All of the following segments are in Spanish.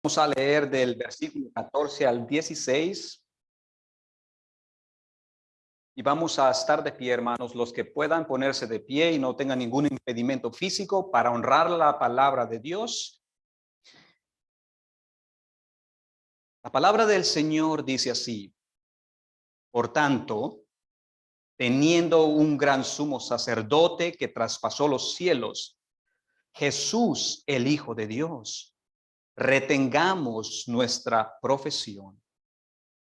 Vamos a leer del versículo 14 al 16 y vamos a estar de pie, hermanos, los que puedan ponerse de pie y no tengan ningún impedimento físico para honrar la palabra de Dios. La palabra del Señor dice así: por tanto, teniendo un gran sumo sacerdote que traspasó los cielos, Jesús, el Hijo de Dios, retengamos nuestra profesión.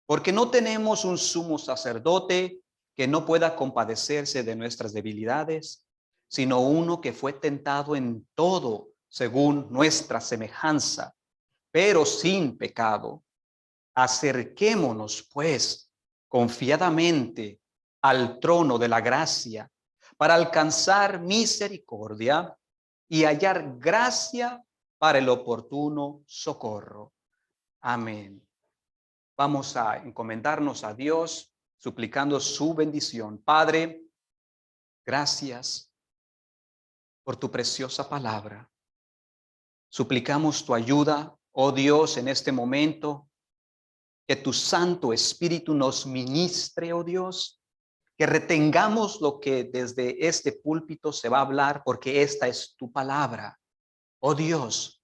Porque no tenemos un sumo sacerdote que no pueda compadecerse de nuestras debilidades, sino uno que fue tentado en todo según nuestra semejanza, pero sin pecado. Acerquémonos, pues, confiadamente al trono de la gracia para alcanzar misericordia y hallar gracia para el oportuno socorro. Amén. Vamos a encomendarnos a Dios, suplicando su bendición. Padre, gracias por tu preciosa palabra. Suplicamos tu ayuda, oh Dios, en este momento, que tu Santo Espíritu nos ministre, oh Dios, que retengamos lo que desde este púlpito se va a hablar, porque esta es tu palabra. Oh Dios,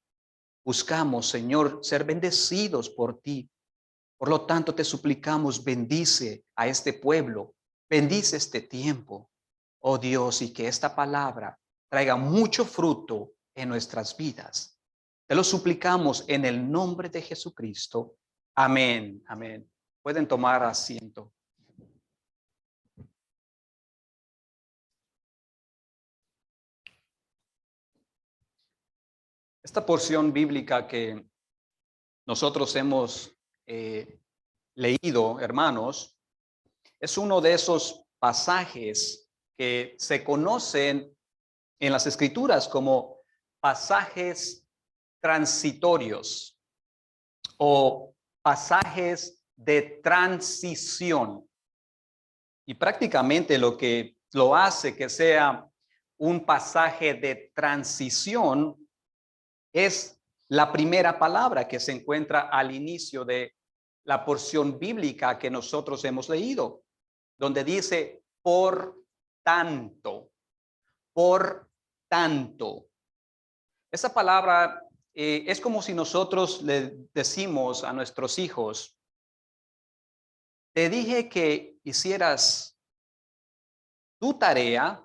buscamos, Señor, ser bendecidos por ti. Por lo tanto, te suplicamos, bendice a este pueblo, bendice este tiempo, oh Dios, y que esta palabra traiga mucho fruto en nuestras vidas. Te lo suplicamos en el nombre de Jesucristo. Amén, amén. Pueden tomar asiento. Esta porción bíblica que nosotros hemos leído, hermanos, es uno de esos pasajes que se conocen en las Escrituras como pasajes transitorios o pasajes de transición. Y prácticamente lo que lo hace que sea un pasaje de transición es la primera palabra que se encuentra al inicio de la porción bíblica que nosotros hemos leído, donde dice por tanto, por tanto. Esa palabra es como si nosotros le decimos a nuestros hijos: te dije que hicieras tu tarea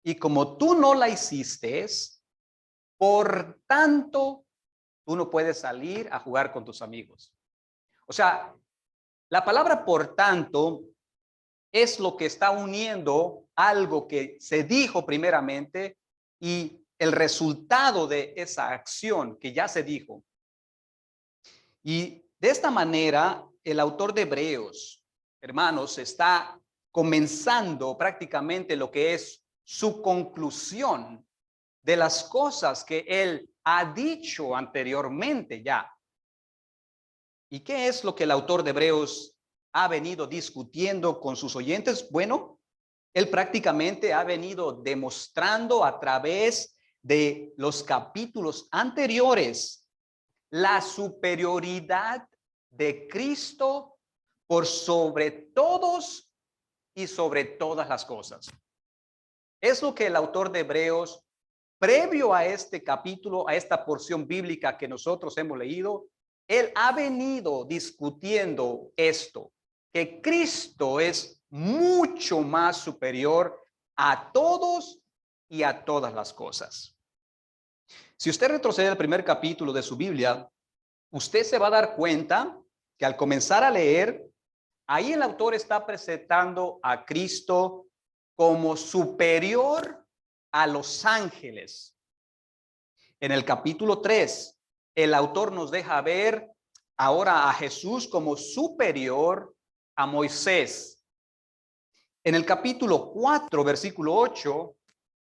y como tú no la hiciste, por tanto, tú no puedes salir a jugar con tus amigos. O sea, la palabra por tanto es lo que está uniendo algo que se dijo primeramente y el resultado de esa acción que ya se dijo. Y de esta manera, el autor de Hebreos, hermanos, está comenzando prácticamente lo que es su conclusión de las cosas que él ha dicho anteriormente ya. ¿Y qué es lo que el autor de Hebreos ha venido discutiendo con sus oyentes? Bueno, él prácticamente ha venido demostrando a través de los capítulos anteriores la superioridad de Cristo por sobre todos y sobre todas las cosas. Es lo que el autor de Hebreos, previo a este capítulo, a esta porción bíblica que nosotros hemos leído, él ha venido discutiendo esto, que Cristo es mucho más superior a todos y a todas las cosas. Si usted retrocede al primer capítulo de su Biblia, usted se va a dar cuenta que al comenzar a leer, ahí el autor está presentando a Cristo como superior a los ángeles. En el capítulo 3, el autor nos deja ver ahora a Jesús como superior a Moisés. En el capítulo 4, versículo 8,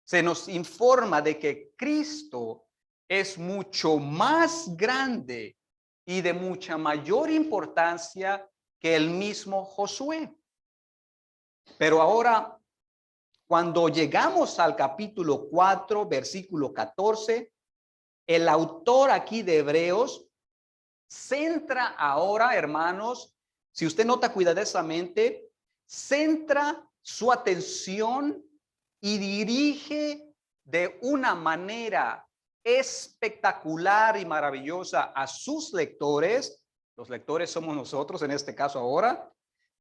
se nos informa de que Cristo es mucho más grande y de mucha mayor importancia que el mismo Josué. Pero ahora, cuando llegamos al capítulo 4, versículo 14, el autor aquí de Hebreos centra ahora, hermanos, si usted nota cuidadosamente, centra su atención y dirige de una manera espectacular y maravillosa a sus lectores. Los lectores somos nosotros en este caso ahora.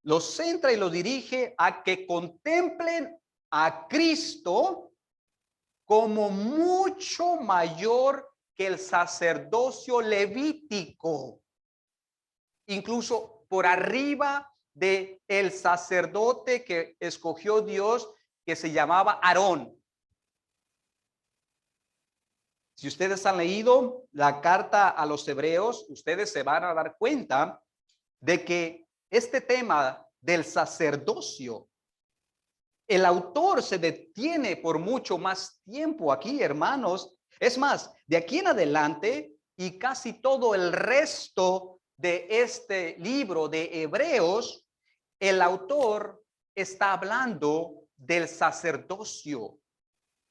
Los centra y los dirige a que contemplen a Cristo como mucho mayor que el sacerdocio levítico, incluso por arriba de el sacerdote que escogió Dios, que se llamaba Aarón. Si ustedes han leído la carta a los hebreos, ustedes se van a dar cuenta de que este tema del sacerdocio, el autor se detiene por mucho más tiempo aquí, hermanos. Es más, de aquí en adelante y casi todo el resto de este libro de Hebreos, el autor está hablando del sacerdocio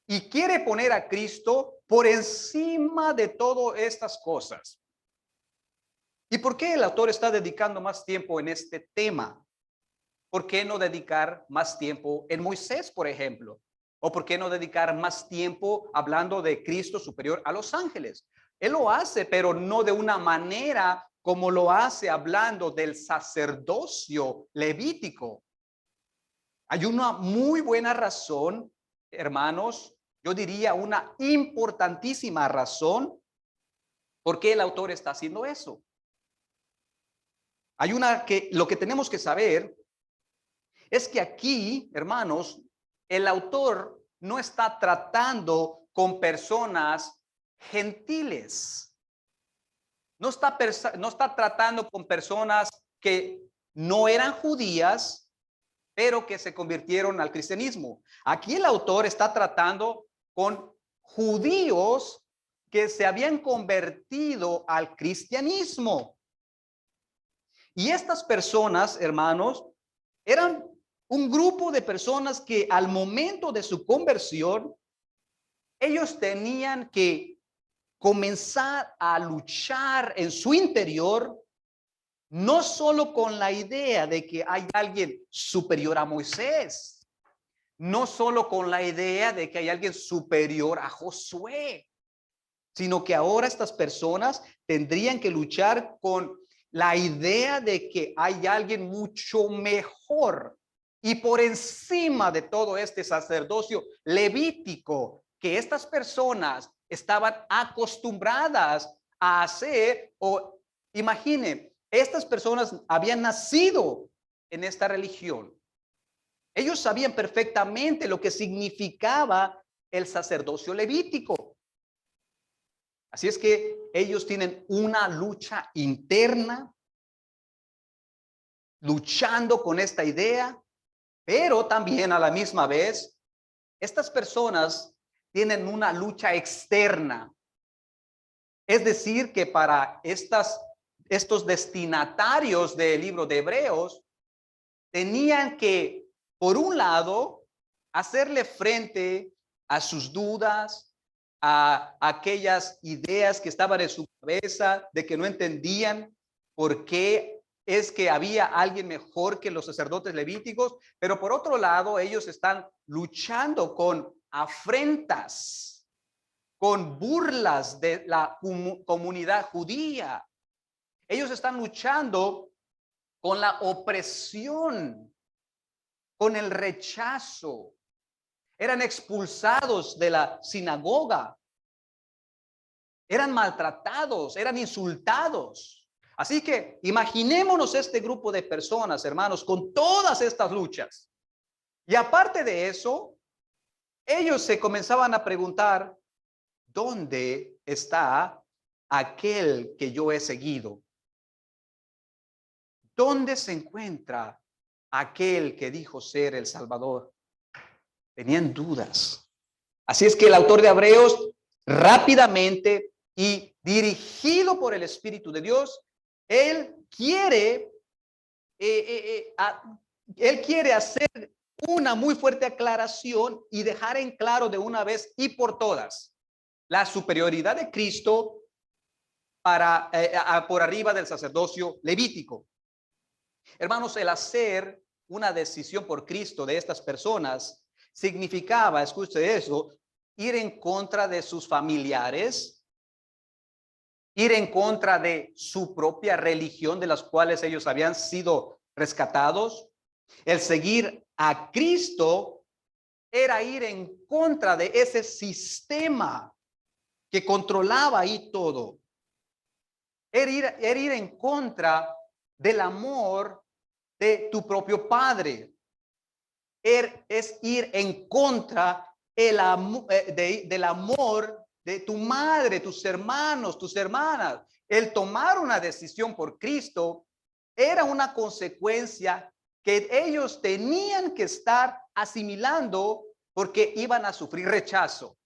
y quiere poner a Cristo por encima de todas estas cosas. ¿Y por qué el autor está dedicando más tiempo en este tema? ¿Por qué no dedicar más tiempo en Moisés, por ejemplo? ¿O por qué no dedicar más tiempo hablando de Cristo superior a los ángeles? Él lo hace, pero no de una manera como lo hace hablando del sacerdocio levítico. Hay una muy buena razón, hermanos, yo diría una importantísima razón por qué el autor está haciendo eso. Hay una que lo que tenemos que saber es que aquí, hermanos, el autor no está tratando con personas gentiles. No está tratando con personas que no eran judías, pero que se convirtieron al cristianismo. Aquí el autor está tratando con judíos que se habían convertido al cristianismo. Y estas personas, hermanos, eran un grupo de personas que al momento de su conversión, ellos tenían que comenzar a luchar en su interior, no solo con la idea de que hay alguien superior a Moisés, no solo con la idea de que hay alguien superior a Josué, sino que ahora estas personas tendrían que luchar con la idea de que hay alguien mucho mejor y por encima de todo este sacerdocio levítico que estas personas estaban acostumbradas a hacer. O imaginen, estas personas habían nacido en esta religión. Ellos sabían perfectamente lo que significaba el sacerdocio levítico. Así es que ellos tienen una lucha interna, luchando con esta idea, pero también a la misma vez, estas personas tienen una lucha externa. Es decir, que para estos destinatarios del libro de Hebreos, tenían que, por un lado, hacerle frente a sus dudas, a aquellas ideas que estaban en su cabeza de que no entendían por qué es que había alguien mejor que los sacerdotes levíticos, pero por otro lado ellos están luchando con afrentas, con burlas de la comunidad judía. Ellos están luchando con la opresión, con el rechazo. Eran expulsados de la sinagoga, eran maltratados, eran insultados. Así que imaginémonos este grupo de personas, hermanos, con todas estas luchas. Y aparte de eso, ellos se comenzaban a preguntar, ¿dónde está aquel que yo he seguido? ¿Dónde se encuentra aquel que dijo ser el Salvador? Tenían dudas. Así es que el autor de Hebreos rápidamente y dirigido por el Espíritu de Dios, él quiere hacer una muy fuerte aclaración y dejar en claro de una vez y por todas la superioridad de Cristo por arriba del sacerdocio levítico. Hermanos, el hacer una decisión por Cristo de estas personas significaba, escuche eso, ir en contra de sus familiares, ir en contra de su propia religión de las cuales ellos habían sido rescatados. El seguir a Cristo era ir en contra de ese sistema que controlaba ahí todo. Era ir en contra del amor de tu propio padre. Es ir en contra del amor de tu madre, tus hermanos, tus hermanas. El tomar una decisión por Cristo era una consecuencia que ellos tenían que estar asimilando porque iban a sufrir rechazo.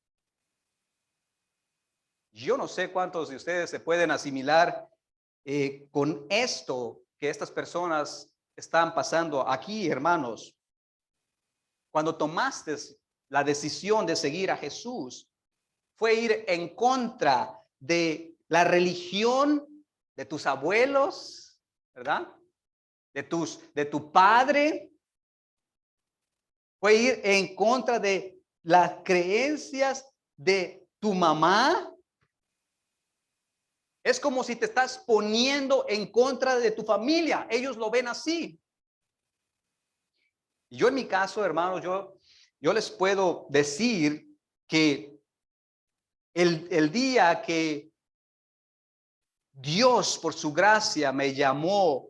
Yo no sé cuántos de ustedes se pueden asimilar con esto que estas personas están pasando aquí, hermanos. Cuando tomaste la decisión de seguir a Jesús, fue ir en contra de la religión de tus abuelos, ¿verdad? De tu padre. Fue ir en contra de las creencias de tu mamá. Es como si te estás poniendo en contra de tu familia. Ellos lo ven así. Y yo en mi caso, hermanos, yo les puedo decir que el día que Dios por su gracia me llamó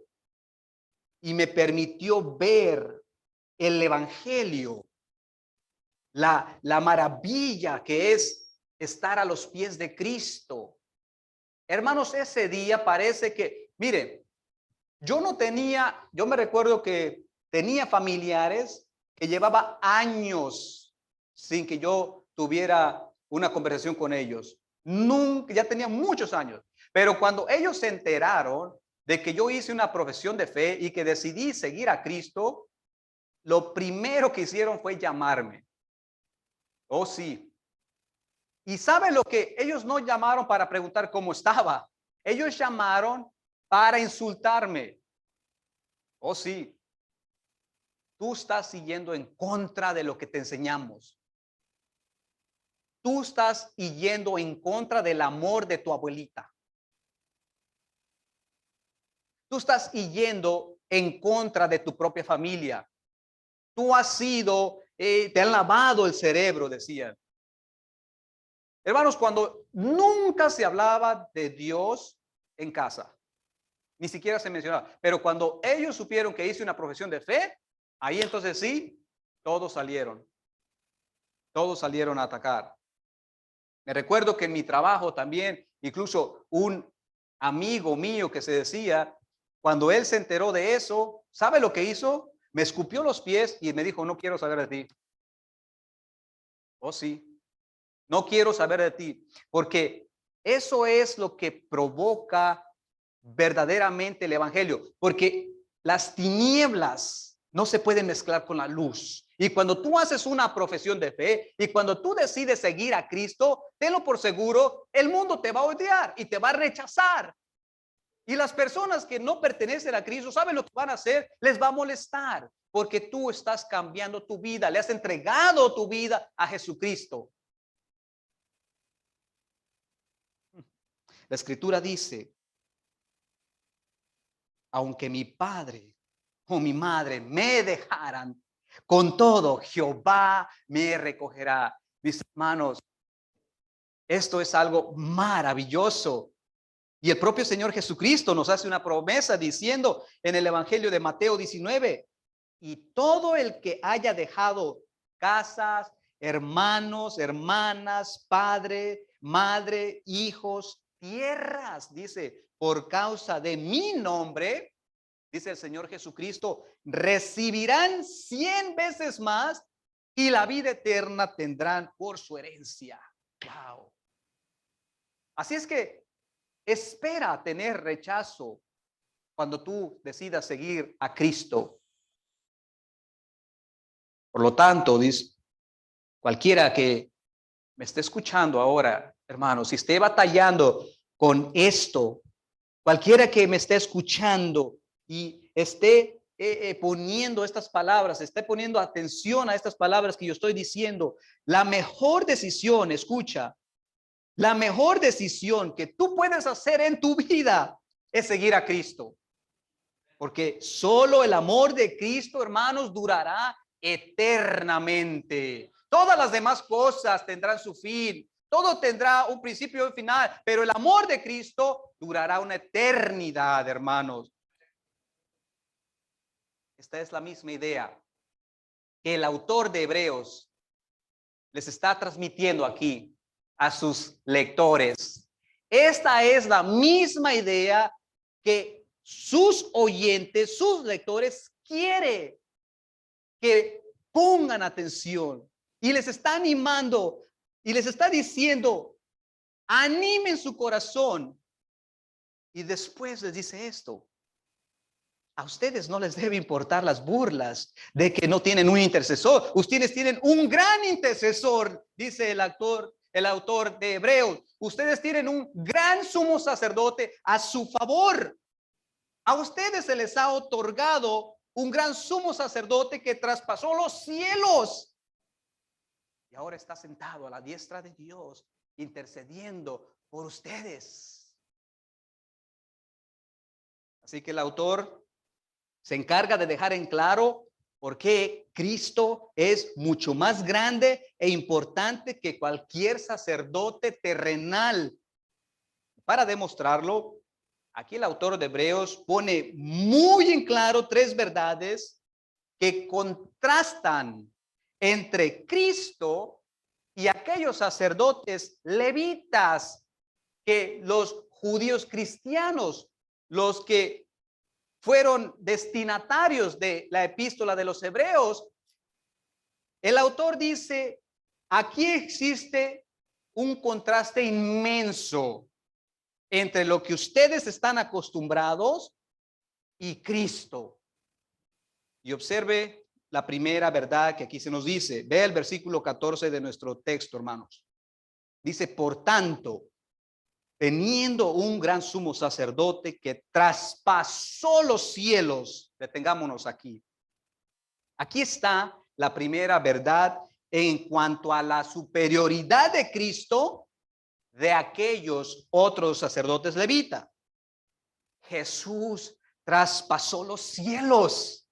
y me permitió ver el evangelio, la maravilla que es estar a los pies de Cristo. Hermanos, ese día parece que, mire, yo me recuerdo que tenía familiares que llevaba años sin que yo tuviera una conversación con ellos. Nunca, ya tenía muchos años. Pero cuando ellos se enteraron de que yo hice una profesión de fe y que decidí seguir a Cristo, lo primero que hicieron fue llamarme. Oh, sí. Y ¿sabe lo que? Ellos no llamaron para preguntar cómo estaba. Ellos llamaron para insultarme. Oh, sí. Tú estás siguiendo en contra de lo que te enseñamos. Tú estás yendo en contra del amor de tu abuelita. Tú estás yendo en contra de tu propia familia. Tú has sido, te han lavado el cerebro, decían. Hermanos, cuando nunca se hablaba de Dios en casa, ni siquiera se mencionaba, pero cuando ellos supieron que hice una profesión de fe, ahí entonces sí, todos salieron a atacar. Me recuerdo que en mi trabajo también, incluso un amigo mío que se decía, cuando él se enteró de eso, ¿sabe lo que hizo? Me escupió los pies y me dijo, no quiero saber de ti. Oh, sí. No quiero saber de ti, porque eso es lo que provoca verdaderamente el evangelio, porque las tinieblas no se pueden mezclar con la luz. Y cuando tú haces una profesión de fe y cuando tú decides seguir a Cristo, tenlo por seguro, el mundo te va a odiar y te va a rechazar. Y las personas que no pertenecen a Cristo, ¿saben lo que van a hacer? Les va a molestar, porque tú estás cambiando tu vida, le has entregado tu vida a Jesucristo. La escritura dice, aunque mi padre o mi madre me dejaran, con todo Jehová me recogerá. Mis hermanos, esto es algo maravilloso. Y el propio Señor Jesucristo nos hace una promesa diciendo en el Evangelio de Mateo 19, y todo el que haya dejado casas, hermanos, hermanas, padre, madre, hijos, tierras, dice, por causa de mi nombre, dice el Señor Jesucristo, recibirán 100 veces más y la vida eterna tendrán por su herencia. Wow. Así es que espera tener rechazo cuando tú decidas seguir a Cristo. Por lo tanto, dice, cualquiera que me esté escuchando ahora hermano, si esté batallando con esto, cualquiera que me esté escuchando y esté poniendo estas palabras, esté poniendo atención a estas palabras que yo estoy diciendo, la mejor decisión, escucha, la mejor decisión que tú puedes hacer en tu vida es seguir a Cristo. Porque solo el amor de Cristo, hermanos, durará eternamente. Todas las demás cosas tendrán su fin. Todo tendrá un principio y un final, pero el amor de Cristo durará una eternidad, hermanos. Esta es la misma idea que el autor de Hebreos les está transmitiendo aquí a sus lectores. Esta es la misma idea que sus oyentes, sus lectores quiere que pongan atención, y les está animando y les está diciendo, animen su corazón. Y después les dice esto: a ustedes no les debe importar las burlas de que no tienen un intercesor. Ustedes tienen un gran intercesor, dice el autor de Hebreos. Ustedes tienen un gran sumo sacerdote a su favor. A ustedes se les ha otorgado un gran sumo sacerdote que traspasó los cielos y ahora está sentado a la diestra de Dios, intercediendo por ustedes. Así que el autor se encarga de dejar en claro por qué Cristo es mucho más grande e importante que cualquier sacerdote terrenal. Para demostrarlo, aquí el autor de Hebreos pone muy en claro tres verdades que contrastan entre Cristo y aquellos sacerdotes levitas que los judíos cristianos, los que fueron destinatarios de la epístola de los Hebreos. El autor dice, aquí existe un contraste inmenso entre lo que ustedes están acostumbrados y Cristo. Y observe la primera verdad que aquí se nos dice. Ve el versículo 14 de nuestro texto, hermanos. Dice, por tanto, teniendo un gran sumo sacerdote que traspasó los cielos. Detengámonos aquí. Aquí está la primera verdad en cuanto a la superioridad de Cristo de aquellos otros sacerdotes levitas. Jesús traspasó los cielos.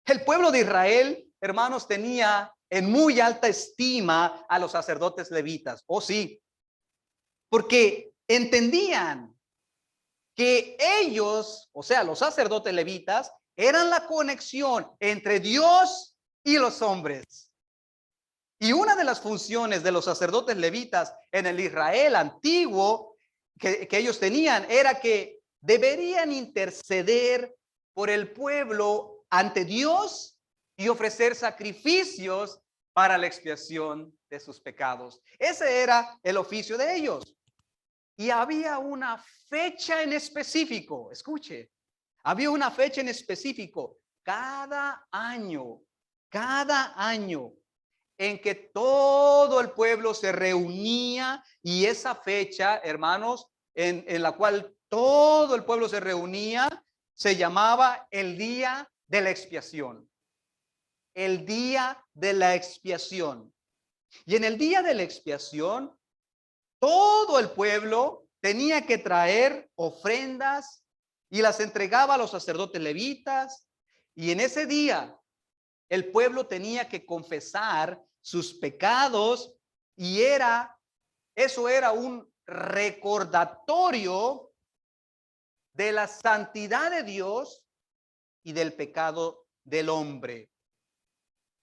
El pueblo de Israel, hermanos, tenía en muy alta estima a los sacerdotes levitas. Oh, sí. Porque entendían que ellos, o sea, los sacerdotes levitas, eran la conexión entre Dios y los hombres. Y una de las funciones de los sacerdotes levitas en el Israel antiguo que ellos tenían era que deberían interceder por el pueblo ante Dios y ofrecer sacrificios para la expiación de sus pecados. Ese era el oficio de ellos. Y había una fecha en específico, escuche, había una fecha en específico, cada año, en que todo el pueblo se reunía, y esa fecha, hermanos, en la cual todo el pueblo se reunía, se llamaba el día de la expiación. El día de la expiación. Y en el día de la expiación, todo el pueblo tenía que traer ofrendas y las entregaba a los sacerdotes levitas. Y en ese día el pueblo tenía que confesar sus pecados, y eso era un recordatorio de la santidad de Dios y del pecado del hombre.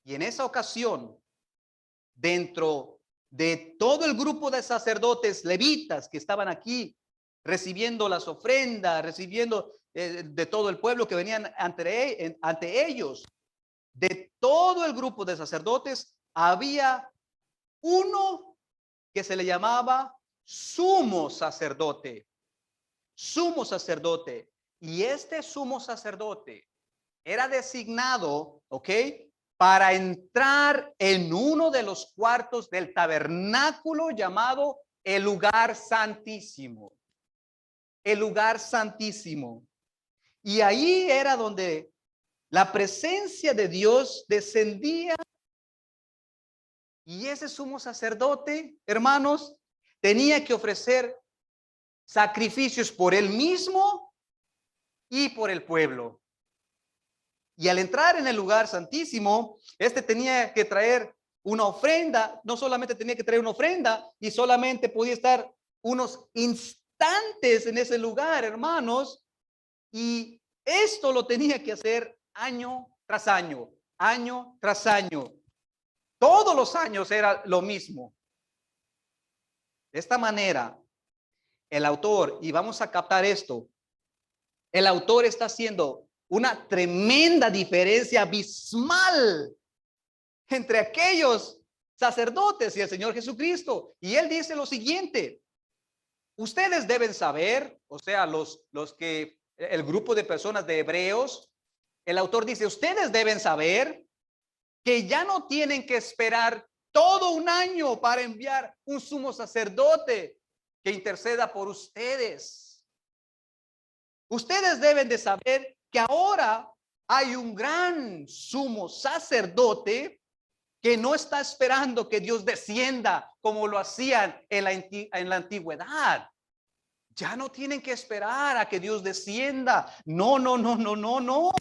Y en esa ocasión, dentro de todo el grupo de sacerdotes levitas que estaban aquí recibiendo las ofrendas, recibiendo de todo el pueblo que venían ante ellos, de todo el grupo de sacerdotes, había uno que se le llamaba sumo sacerdote. Sumo sacerdote. Y este sumo sacerdote era designado, ¿ok?, para entrar en uno de los cuartos del tabernáculo llamado el lugar santísimo. El lugar santísimo. Y ahí era donde la presencia de Dios descendía. Y ese sumo sacerdote, hermanos, tenía que ofrecer sacrificios por él mismo y por el pueblo. Y al entrar en el lugar santísimo, este tenía que traer una ofrenda. No solamente tenía que traer una ofrenda, y solamente podía estar unos instantes en ese lugar, hermanos. Y esto lo tenía que hacer año tras año, año tras año. Todos los años era lo mismo. De esta manera, el autor, y vamos a captar esto, el autor está haciendo una tremenda diferencia abismal entre aquellos sacerdotes y el Señor Jesucristo. Y él dice lo siguiente: ustedes deben saber, o sea, los que, el grupo de personas de Hebreos, el autor dice, ustedes deben saber que ya no tienen que esperar todo un año para enviar un sumo sacerdote que interceda por ustedes. Ustedes deben de saber que ahora hay un gran sumo sacerdote que no está esperando que Dios descienda como lo hacían en la antigüedad. Ya no tienen que esperar a que Dios descienda. No, no, no, no, no, no.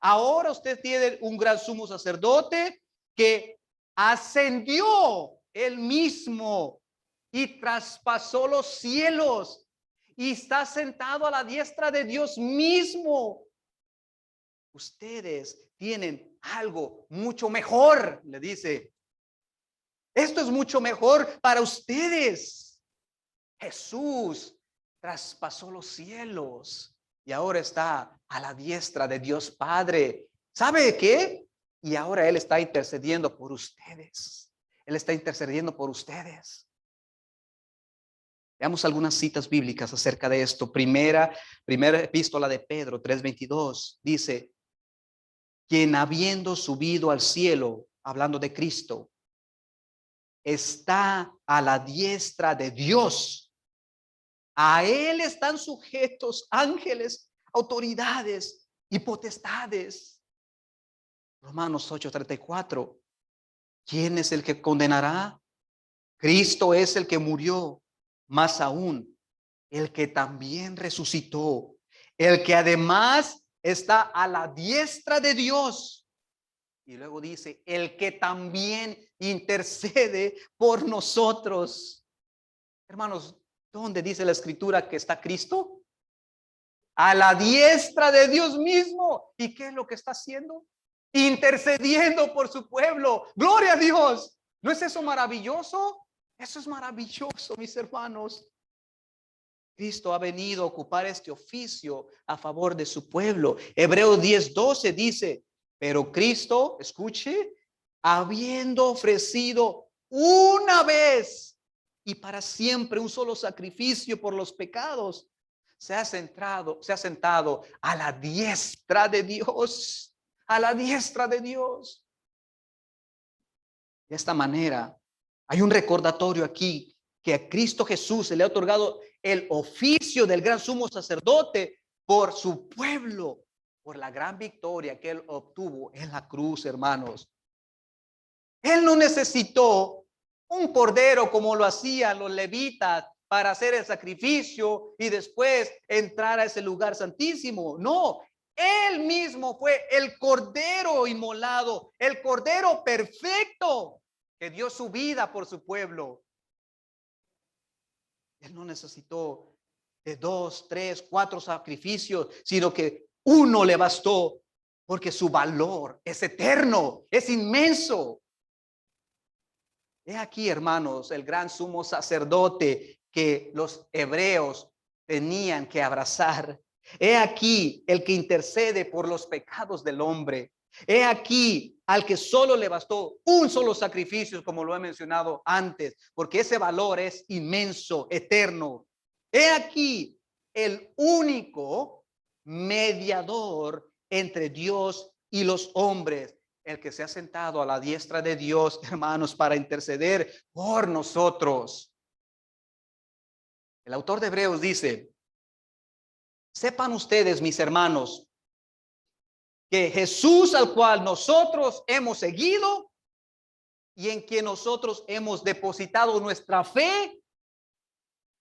Ahora usted tiene un gran sumo sacerdote que ascendió él mismo y traspasó los cielos y está sentado a la diestra de Dios mismo. Ustedes tienen algo mucho mejor, le dice. Esto es mucho mejor para ustedes. Jesús traspasó los cielos y ahora está a la diestra de Dios Padre. ¿Sabe qué? Y ahora Él está intercediendo por ustedes. Él está intercediendo por ustedes. Veamos algunas citas bíblicas acerca de esto. Primera epístola de Pedro 3:22 dice: quien habiendo subido al cielo, hablando de Cristo, está a la diestra de Dios. A él están sujetos ángeles, autoridades y potestades. Romanos 8:34. ¿Quién es el que condenará? Cristo es el que murió, más aún, el que también resucitó, el que además está a la diestra de Dios. Y luego dice, el que también intercede por nosotros. Hermanos, ¿dónde dice la escritura que está Cristo? A la diestra de Dios mismo. ¿Y qué es lo que está haciendo? Intercediendo por su pueblo. Gloria a Dios. ¿No es eso maravilloso? Eso es maravilloso, mis hermanos. Cristo ha venido a ocupar este oficio a favor de su pueblo. Hebreos 10:12 dice, pero Cristo, escuche, habiendo ofrecido una vez y para siempre un solo sacrificio por los pecados, se ha sentado a la diestra de Dios, a la diestra de Dios. De esta manera, hay un recordatorio aquí que a Cristo Jesús se le ha otorgado el oficio del gran sumo sacerdote por su pueblo, por la gran victoria que él obtuvo en la cruz, hermanos. Él no necesitó un cordero como lo hacían los levitas para hacer el sacrificio y después entrar a ese lugar santísimo. No, él mismo fue el cordero inmolado, el cordero perfecto que dio su vida por su pueblo. Él no necesitó de 2, 3, 4 sacrificios, sino que uno le bastó, porque su valor es eterno, es inmenso. He aquí, hermanos, el gran sumo sacerdote que los hebreos tenían que abrazar. He aquí el que intercede por los pecados del hombre. He aquí al que solo le bastó un solo sacrificio, como lo he mencionado antes, porque ese valor es inmenso, eterno. He aquí el único mediador entre Dios y los hombres, el que se ha sentado a la diestra de Dios, hermanos, para interceder por nosotros. El autor de Hebreos dice, sepan ustedes, mis hermanos, que Jesús al cual nosotros hemos seguido y en quien nosotros hemos depositado nuestra fe,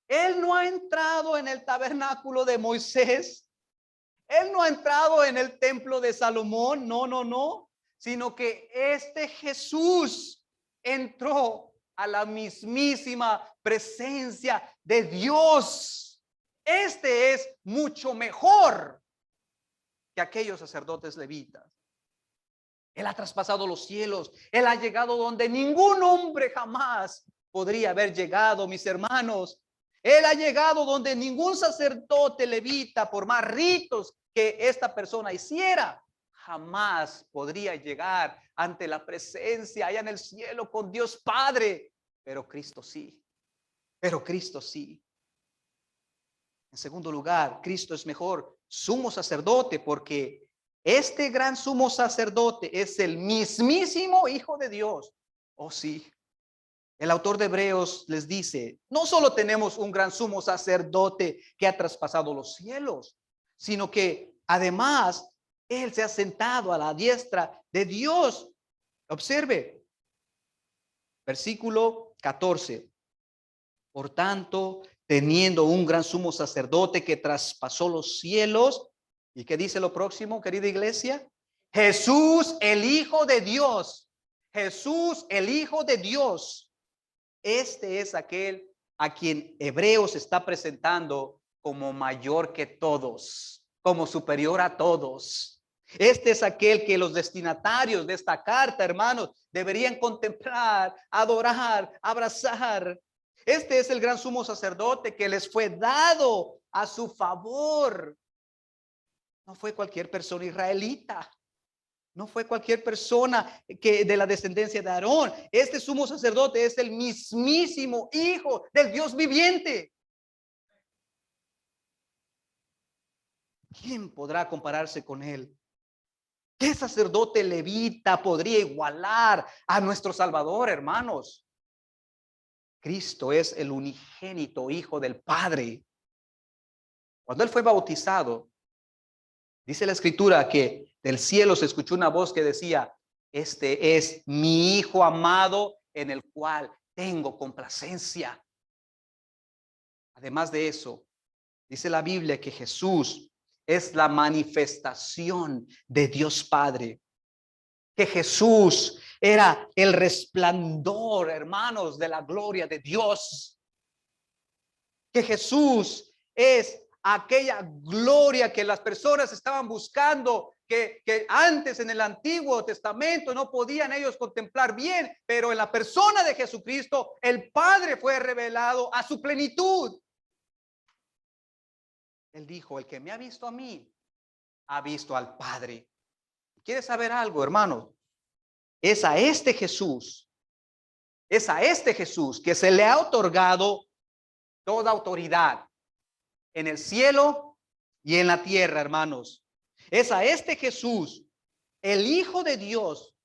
Él no ha entrado en el tabernáculo de Moisés, Él no ha entrado en el templo de Salomón, no, sino que este Jesús entró a la mismísima presencia de Dios. Este es mucho mejor que aquellos sacerdotes levitas. Él ha traspasado los cielos. Él ha llegado donde ningún hombre jamás podría haber llegado, mis hermanos. Él ha llegado donde ningún sacerdote levita, por más ritos que esta persona hiciera, jamás podría llegar ante la presencia allá en el cielo con Dios Padre. Pero Cristo sí. Pero Cristo sí. En segundo lugar, Cristo es mejor sumo sacerdote porque este gran sumo sacerdote es el mismísimo Hijo de Dios. Oh sí. El autor de Hebreos les dice, no solo tenemos un gran sumo sacerdote que ha traspasado los cielos, sino que además Él se ha sentado a la diestra de Dios. Observe, versículo 14. Por tanto, teniendo un gran sumo sacerdote que traspasó los cielos, ¿y qué dice lo próximo, querida iglesia? Jesús, el Hijo de Dios. Jesús, el Hijo de Dios. Este es aquel a quien Hebreos está presentando como mayor que todos, como superior a todos. Este es aquel que los destinatarios de esta carta, hermanos, deberían contemplar, adorar, abrazar. Este es el gran sumo sacerdote que les fue dado a su favor. No fue cualquier persona israelita. No fue cualquier persona que de la descendencia de Aarón. Este sumo sacerdote es el mismísimo Hijo del Dios viviente. ¿Quién podrá compararse con él? ¿Qué sacerdote levita podría igualar a nuestro Salvador, hermanos? Cristo es el unigénito Hijo del Padre. Cuando él fue bautizado, dice la Escritura que del cielo se escuchó una voz que decía, este es mi Hijo amado en el cual tengo complacencia. Además de eso, dice la Biblia que Jesús es la manifestación de Dios Padre. Que Jesús era el resplandor, hermanos, de la gloria de Dios. Que Jesús es aquella gloria que las personas estaban buscando, que antes en el Antiguo Testamento no podían ellos contemplar bien, pero en la persona de Jesucristo el Padre fue revelado a su plenitud. Él dijo, el que me ha visto a mí, ha visto al Padre. ¿Quieres saber algo, hermano? Es a este Jesús que se le ha otorgado toda autoridad en el cielo y en la tierra, hermanos. Es a este Jesús, el Hijo de Dios,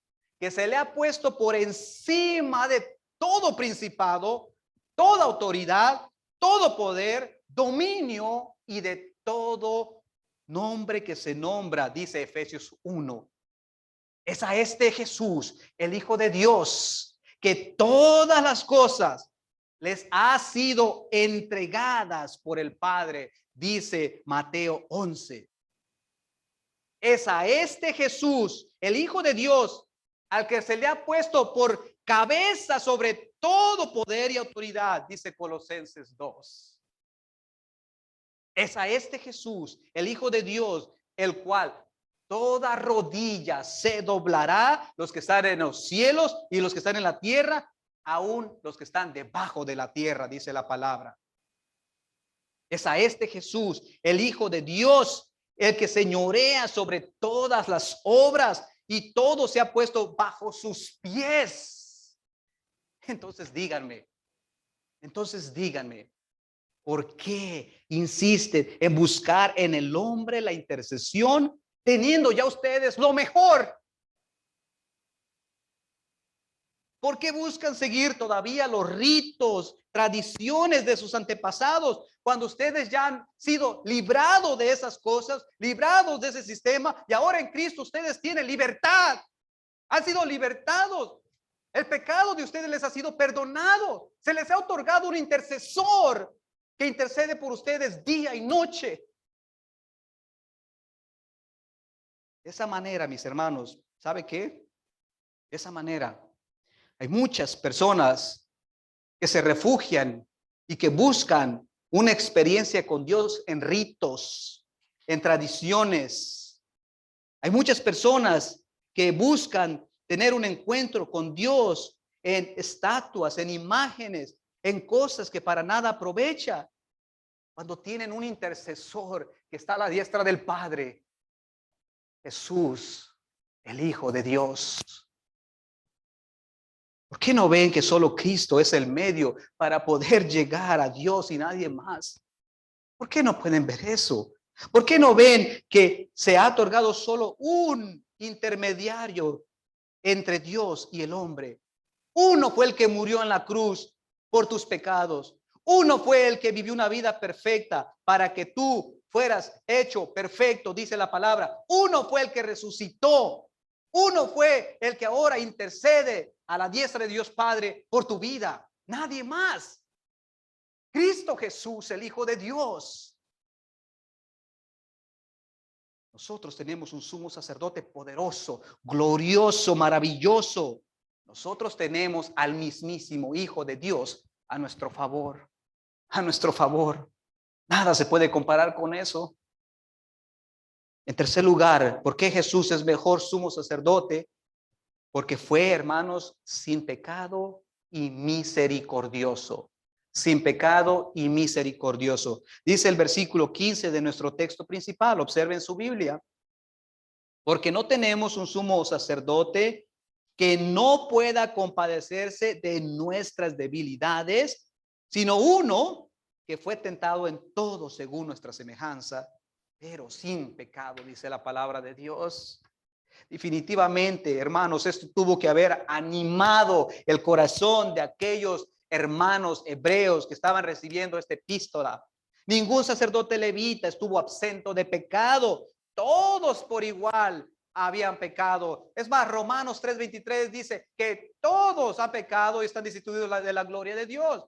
que se le ha puesto por encima de todo principado, toda autoridad, todo poder, dominio y de todo nombre que se nombra, dice Efesios 1. Es a este Jesús, el Hijo de Dios, que todas las cosas les ha sido entregadas por el Padre, dice Mateo 11. Es a este Jesús, el Hijo de Dios, al que se le ha puesto por cabeza sobre todo poder y autoridad, dice Colosenses 2. Es a este Jesús, el Hijo de Dios, el cual toda rodilla se doblará, los que están en los cielos y los que están en la tierra, aún los que están debajo de la tierra, dice la palabra. Es a este Jesús, el Hijo de Dios, el que señorea sobre todas las obras y todo se ha puesto bajo sus pies. Entonces díganme, ¿por qué insisten en buscar en el hombre la intercesión, teniendo ya ustedes lo mejor? ¿Por qué buscan seguir todavía los ritos, tradiciones de sus antepasados, cuando ustedes ya han sido librados de esas cosas, librados de ese sistema, y ahora en Cristo ustedes tienen libertad? Han sido libertados. El pecado de ustedes les ha sido perdonado. Se les ha otorgado un intercesor que intercede por ustedes día y noche. De esa manera, mis hermanos, ¿sabe qué? De esa manera, hay muchas personas que se refugian y que buscan una experiencia con Dios en ritos, en tradiciones. Hay muchas personas que buscan tener un encuentro con Dios en estatuas, en imágenes, en cosas que para nada aprovecha, cuando tienen un intercesor que está a la diestra del Padre, Jesús, el Hijo de Dios. ¿Por qué no ven que solo Cristo es el medio para poder llegar a Dios y nadie más? ¿Por qué no pueden ver eso? ¿Por qué no ven que se ha otorgado solo un intermediario entre Dios y el hombre? Uno fue el que murió en la cruz por tus pecados. Uno fue el que vivió una vida perfecta para que tú fueras hecho perfecto, dice la palabra. Uno fue el que resucitó. Uno fue el que ahora intercede a la diestra de Dios Padre por tu vida. Nadie más. Cristo Jesús, el Hijo de Dios. Nosotros tenemos un sumo sacerdote poderoso, glorioso, maravilloso. Nosotros tenemos al mismísimo Hijo de Dios a nuestro favor, a nuestro favor. Nada se puede comparar con eso. En tercer lugar, ¿por qué Jesús es mejor sumo sacerdote? Porque fue, hermanos, sin pecado y misericordioso. Sin pecado y misericordioso. Dice el versículo 15 de nuestro texto principal. Observen su Biblia. Porque no tenemos un sumo sacerdote que no pueda compadecerse de nuestras debilidades, sino uno que fue tentado en todo según nuestra semejanza, pero sin pecado, dice la palabra de Dios. Definitivamente, hermanos, esto tuvo que haber animado el corazón de aquellos hermanos hebreos que estaban recibiendo esta epístola. Ningún sacerdote levita estuvo absento de pecado. Todos por igual habían pecado. Es más, Romanos 3:23 dice que todos han pecado y están destituidos de la gloria de Dios.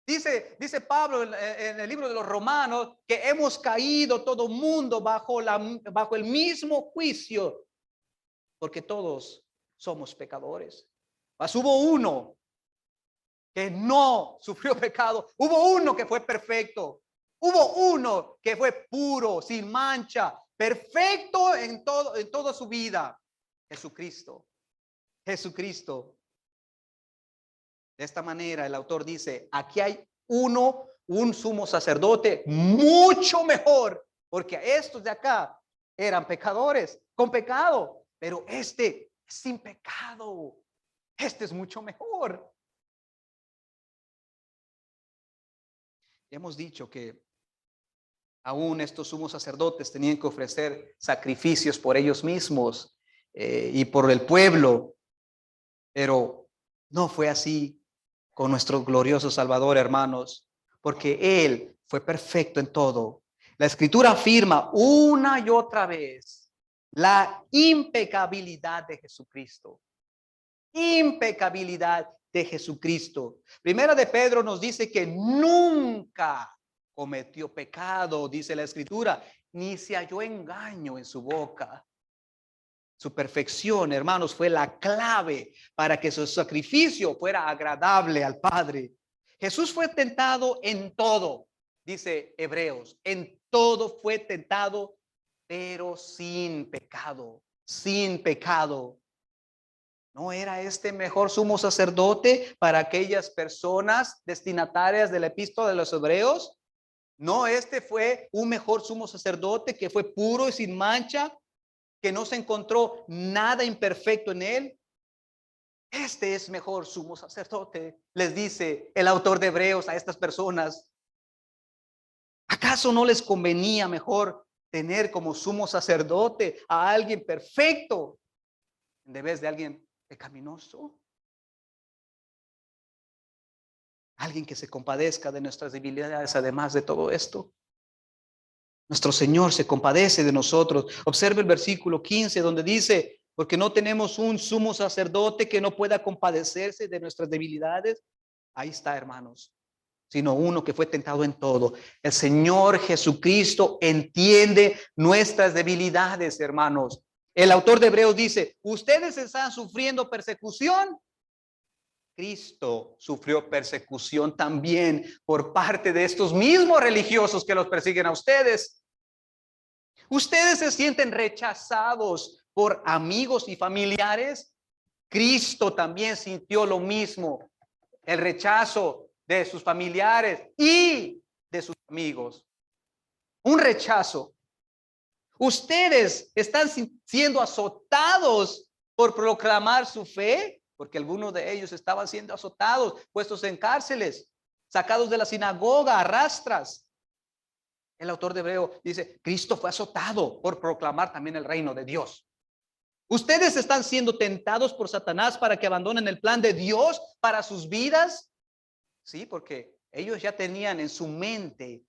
Dice Pablo en el libro de los Romanos que hemos caído todo mundo bajo el mismo juicio, porque todos somos pecadores. Mas hubo uno que no sufrió pecado, hubo uno que fue perfecto, hubo uno que fue puro, sin mancha, perfecto en toda su vida. Jesucristo. Jesucristo. De esta manera el autor dice, aquí hay un sumo sacerdote mucho mejor, porque estos de acá eran pecadores, con pecado, pero este es sin pecado. Este es mucho mejor. Hemos dicho que aún estos sumos sacerdotes tenían que ofrecer sacrificios por ellos mismos y por el pueblo, pero no fue así con nuestro glorioso Salvador, hermanos, porque Él fue perfecto en todo. La Escritura afirma una y otra vez la impecabilidad de Jesucristo. Impecabilidad de Jesucristo. Primera de Pedro nos dice que nunca cometió pecado, dice la Escritura, ni se halló engaño en su boca. Su perfección, hermanos, fue la clave para que su sacrificio fuera agradable al Padre. Jesús fue tentado en todo, dice Hebreos, en todo fue tentado, pero sin pecado, sin pecado. ¿No era este mejor sumo sacerdote para aquellas personas destinatarias de la epístola de los Hebreos? ¿No este fue un mejor sumo sacerdote que fue puro y sin mancha, que no se encontró nada imperfecto en él? Este es mejor sumo sacerdote, les dice el autor de Hebreos a estas personas. ¿Acaso no les convenía mejor tener como sumo sacerdote a alguien perfecto en vez de alguien pecaminoso. Alguien que se compadezca de nuestras debilidades, además de todo esto. Nuestro Señor se compadece de nosotros. Observe el versículo 15 donde dice, porque no tenemos un sumo sacerdote que no pueda compadecerse de nuestras debilidades. Ahí está, hermanos. Sino uno que fue tentado en todo. El Señor Jesucristo entiende nuestras debilidades, hermanos. El autor de Hebreos dice, ustedes están sufriendo persecución. Cristo sufrió persecución también por parte de estos mismos religiosos que los persiguen a ustedes. Ustedes se sienten rechazados por amigos y familiares. Cristo también sintió lo mismo, el rechazo de sus familiares y de sus amigos. Un rechazo. Ustedes están siendo azotados por proclamar su fe, porque algunos de ellos estaban siendo azotados, puestos en cárceles, sacados de la sinagoga a rastras. El autor de Hebreo dice, Cristo fue azotado por proclamar también el reino de Dios. Ustedes están siendo tentados por Satanás para que abandonen el plan de Dios para sus vidas. Sí, porque ellos ya tenían en su mente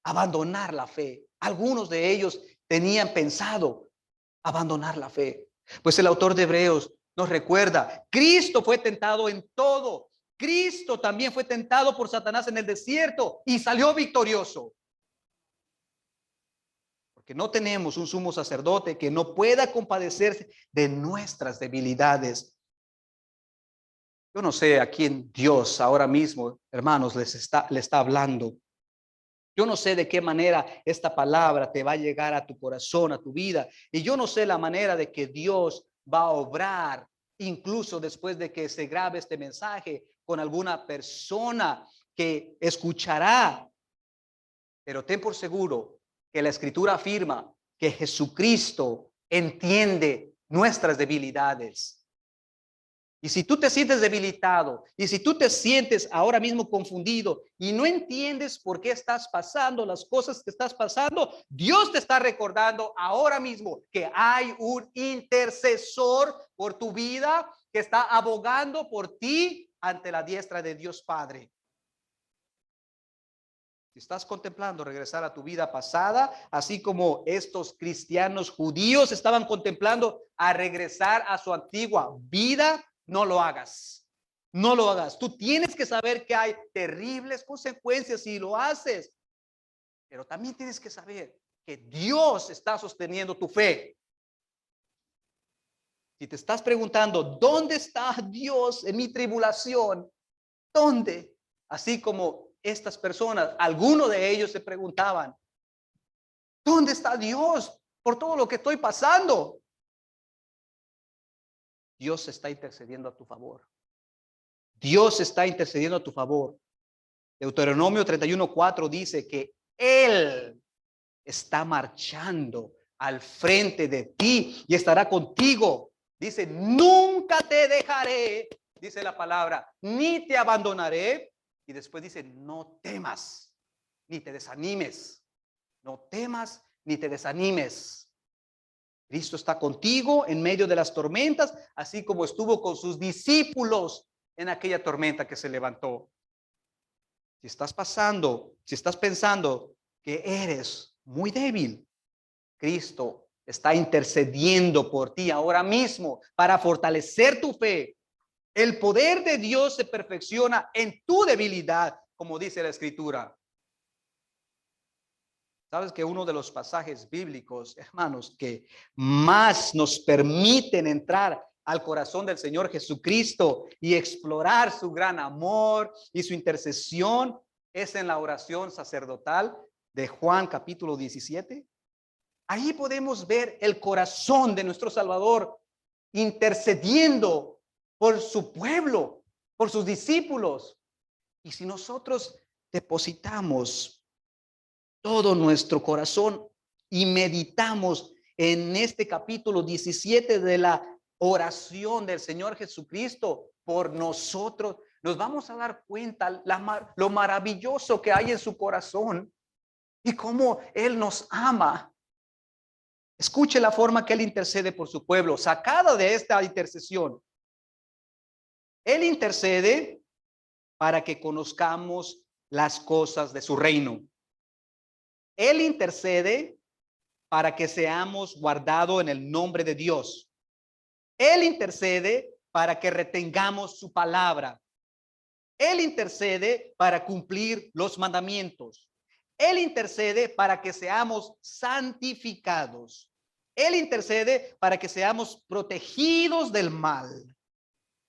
abandonar la fe. Algunos de ellos tenían pensado abandonar la fe. Pues el autor de Hebreos nos recuerda, Cristo fue tentado en todo. Cristo también fue tentado por Satanás en el desierto y salió victorioso. Porque no tenemos un sumo sacerdote que no pueda compadecerse de nuestras debilidades. Yo no sé a quién Dios ahora mismo, hermanos, le está hablando. Yo no sé de qué manera esta palabra te va a llegar a tu corazón, a tu vida. Y yo no sé la manera de que Dios va a obrar, incluso después de que se grabe este mensaje con alguna persona que escuchará. Pero ten por seguro que la Escritura afirma que Jesucristo entiende nuestras debilidades. Y si tú te sientes debilitado y si tú te sientes ahora mismo confundido y no entiendes por qué estás pasando las cosas que estás pasando, Dios te está recordando ahora mismo que hay un intercesor por tu vida que está abogando por ti ante la diestra de Dios Padre. Si estás contemplando regresar a tu vida pasada, así como estos cristianos judíos estaban contemplando a regresar a su antigua vida, no lo hagas. No lo hagas. Tú tienes que saber que hay terribles consecuencias si lo haces. Pero también tienes que saber que Dios está sosteniendo tu fe. Si te estás preguntando, ¿dónde está Dios en mi tribulación? ¿Dónde? Así como estas personas, algunos de ellos se preguntaban, ¿dónde está Dios por todo lo que estoy pasando? Dios está intercediendo a tu favor. Dios está intercediendo a tu favor. Deuteronomio 31:4 dice que Él está marchando al frente de ti y estará contigo. Dice, nunca te dejaré, dice la palabra, ni te abandonaré. Y después dice, no temas, ni te desanimes. No temas, ni te desanimes. Cristo está contigo en medio de las tormentas, así como estuvo con sus discípulos en aquella tormenta que se levantó. Si estás pensando que eres muy débil, Cristo está intercediendo por ti ahora mismo para fortalecer tu fe. El poder de Dios se perfecciona en tu debilidad, como dice la Escritura. Sabes que uno de los pasajes bíblicos, hermanos, que más nos permiten entrar al corazón del Señor Jesucristo y explorar su gran amor y su intercesión es en la oración sacerdotal de Juan capítulo 17. Ahí podemos ver el corazón de nuestro Salvador intercediendo por su pueblo, por sus discípulos. Y si nosotros depositamos todo nuestro corazón y meditamos en este capítulo 17 de la oración del Señor Jesucristo por nosotros, nos vamos a dar cuenta lo maravilloso que hay en su corazón y cómo Él nos ama. Escuche la forma que Él intercede por su pueblo. Sacada de esta intercesión, Él intercede para que conozcamos las cosas de su reino. Él intercede para que seamos guardados en el nombre de Dios. Él intercede para que retengamos su palabra. Él intercede para cumplir los mandamientos. Él intercede para que seamos santificados. Él intercede para que seamos protegidos del mal.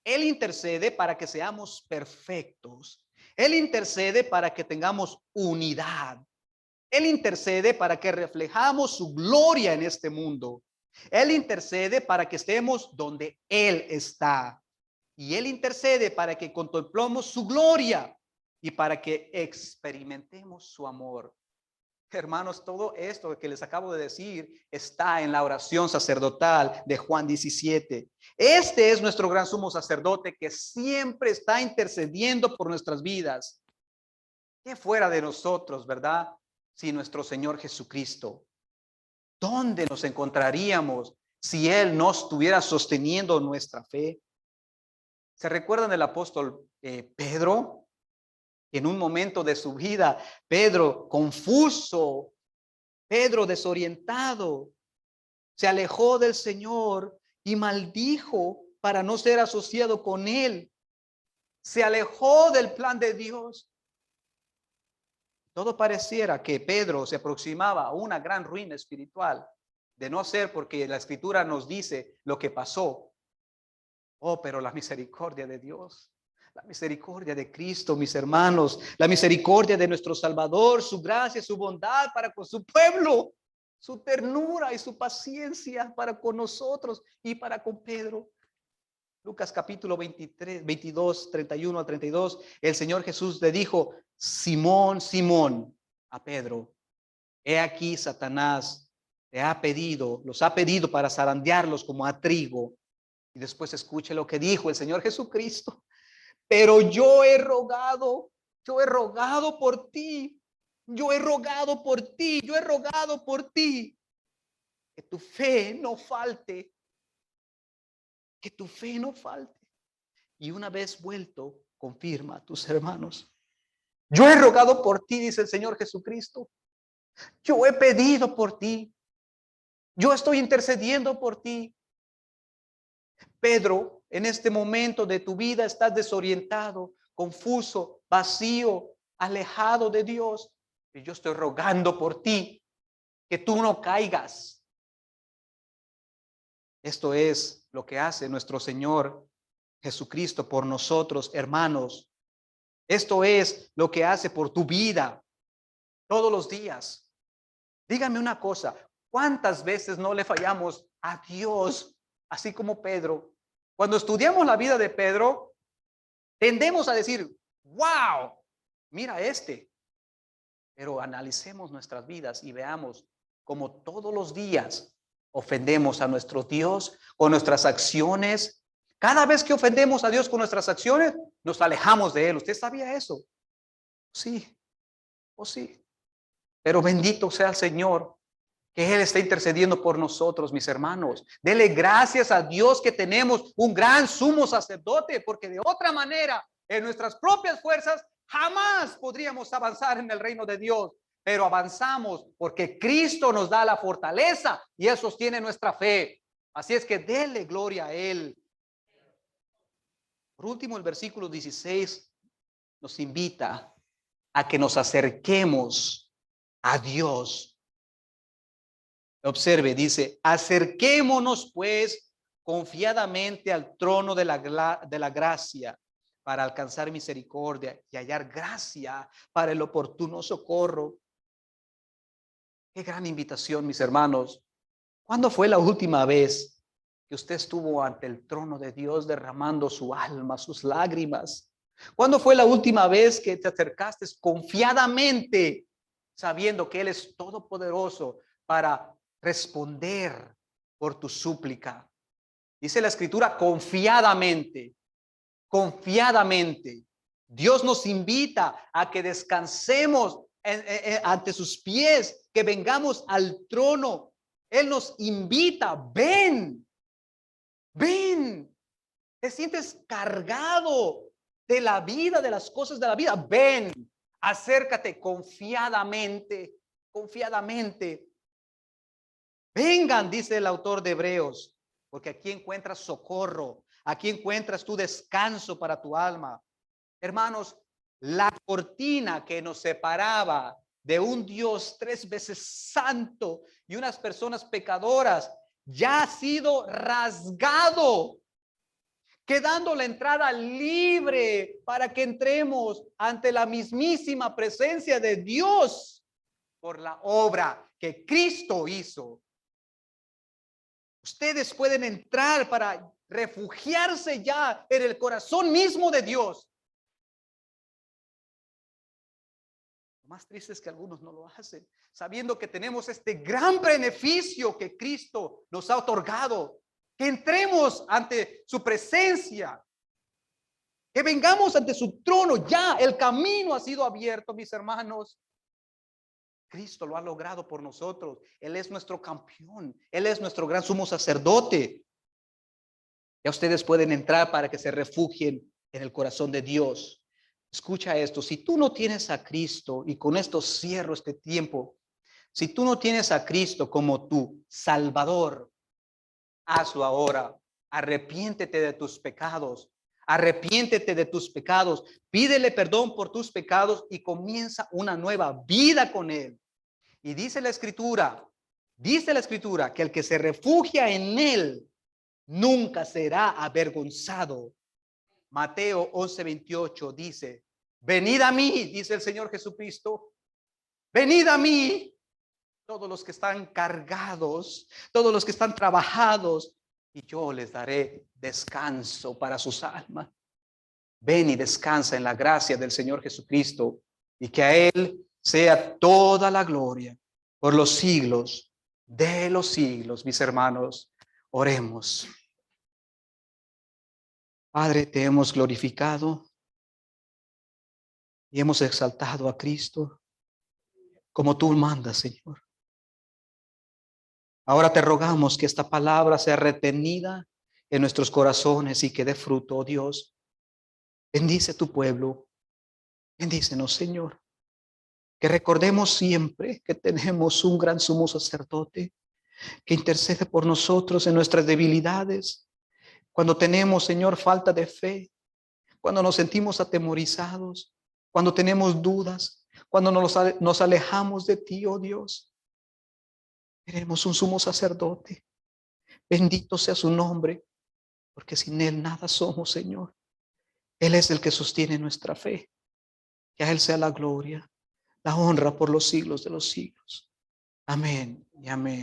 Él intercede para que seamos perfectos. Él intercede para que tengamos unidad. Él intercede para que reflejamos su gloria en este mundo. Él intercede para que estemos donde Él está. Y Él intercede para que contemplemos su gloria y para que experimentemos su amor. Hermanos, todo esto que les acabo de decir está en la oración sacerdotal de Juan 17. Este es nuestro gran sumo sacerdote que siempre está intercediendo por nuestras vidas. ¿Qué fuera de nosotros, verdad? Si nuestro Señor Jesucristo, ¿dónde nos encontraríamos si Él no estuviera sosteniendo nuestra fe? ¿Se recuerdan del apóstol Pedro? En un momento de su vida, Pedro confuso, Pedro desorientado, se alejó del Señor y maldijo para no ser asociado con Él. Se alejó del plan de Dios. Todo pareciera que Pedro se aproximaba a una gran ruina espiritual, de no ser porque la Escritura nos dice lo que pasó. Oh, pero la misericordia de Dios, la misericordia de Cristo, mis hermanos, la misericordia de nuestro Salvador, su gracia, su bondad para con su pueblo, su ternura y su paciencia para con nosotros y para con Pedro. Lucas capítulo 23, 22, 31 al 32, el Señor Jesús le dijo: Simón, Simón, a Pedro, he aquí Satanás los ha pedido para zarandearlos como a trigo. Y después escuche lo que dijo el Señor Jesucristo: pero yo he rogado por ti, yo he rogado por ti, yo he rogado por ti, que tu fe no falte, que tu fe no falte. Y una vez vuelto, confirma a tus hermanos: yo he rogado por ti, dice el Señor Jesucristo. Yo he pedido por ti. Yo estoy intercediendo por ti. Pedro, en este momento de tu vida estás desorientado, confuso, vacío, alejado de Dios. Y yo estoy rogando por ti, que tú no caigas. Esto es lo que hace nuestro Señor Jesucristo por nosotros, hermanos. Esto es lo que hace por tu vida todos los días. Dígame una cosa: ¿cuántas veces no le fallamos a Dios? Así como Pedro. Cuando estudiamos la vida de Pedro, tendemos a decir: wow, mira este. Pero analicemos nuestras vidas y veamos cómo todos los días ofendemos a nuestro Dios con nuestras acciones. Cada vez que ofendemos a Dios con nuestras acciones, nos alejamos de Él. ¿Usted sabía eso? Sí, sí. Pero bendito sea el Señor, que Él está intercediendo por nosotros, mis hermanos. Dele gracias a Dios que tenemos un gran sumo sacerdote, porque de otra manera, en nuestras propias fuerzas, jamás podríamos avanzar en el reino de Dios. Pero avanzamos porque Cristo nos da la fortaleza y Él sostiene nuestra fe. Así es que dele gloria a Él. Por último, el versículo 16 nos invita a que nos acerquemos a Dios. Observe, dice: acerquémonos pues confiadamente al trono de la gracia para alcanzar misericordia y hallar gracia para el oportuno socorro. Qué gran invitación, mis hermanos. ¿Cuándo fue la última vez que usted estuvo ante el trono de Dios derramando su alma, sus lágrimas? ¿Cuándo fue la última vez que te acercaste confiadamente, sabiendo que Él es todopoderoso para responder por tu súplica? Dice la Escritura: confiadamente, confiadamente. Dios nos invita a que descansemos ante sus pies, que vengamos al trono. Él nos invita: ven, ven. te sientes cargado de la vida, de las cosas de la vida, ven, acércate confiadamente, confiadamente. Vengan, dice el autor de Hebreos, porque aquí encuentras socorro, aquí encuentras tu descanso para tu alma. Hermanos, la cortina que nos separaba de un Dios 3 veces santo y unas personas pecadoras ya ha sido rasgado, quedando la entrada libre para que entremos ante la mismísima presencia de Dios por la obra que Cristo hizo. Ustedes pueden entrar para refugiarse ya en el corazón mismo de Dios. Lo más triste es que algunos no lo hacen, sabiendo que tenemos este gran beneficio que Cristo nos ha otorgado, que entremos ante su presencia, que vengamos ante su trono. Ya el camino ha sido abierto, mis hermanos. Cristo lo ha logrado por nosotros. Él es nuestro campeón. Él es nuestro gran sumo sacerdote. Ya ustedes pueden entrar para que se refugien en el corazón de Dios. Escucha esto. Si tú no tienes a Cristo, y con esto cierro este tiempo, si tú no tienes a Cristo como tu Salvador, hazlo ahora. Arrepiéntete de tus pecados. Arrepiéntete de tus pecados. Pídele perdón por tus pecados y comienza una nueva vida con Él. Y dice la Escritura que el que se refugia en Él nunca será avergonzado. Mateo 11:28 dice: venid a mí, dice el Señor Jesucristo, venid a mí, todos los que están cargados, todos los que están trabajados, y yo les daré descanso para sus almas. Ven y descansa en la gracia del Señor Jesucristo, y que a Él sea toda la gloria por los siglos de los siglos. Mis hermanos, oremos. Padre, te hemos glorificado y hemos exaltado a Cristo como tú mandas, Señor. Ahora te rogamos que esta palabra sea retenida en nuestros corazones y que dé fruto, oh Dios. Bendice tu pueblo. Bendícenos, Señor. Que recordemos siempre que tenemos un gran sumo sacerdote que intercede por nosotros en nuestras debilidades. Cuando tenemos, Señor, falta de fe, cuando nos sentimos atemorizados, cuando tenemos dudas, cuando nos alejamos de ti, oh Dios. Tenemos un sumo sacerdote. Bendito sea su nombre, porque sin Él nada somos, Señor. Él es el que sostiene nuestra fe. Que a Él sea la gloria, la honra por los siglos de los siglos. Amén y amén.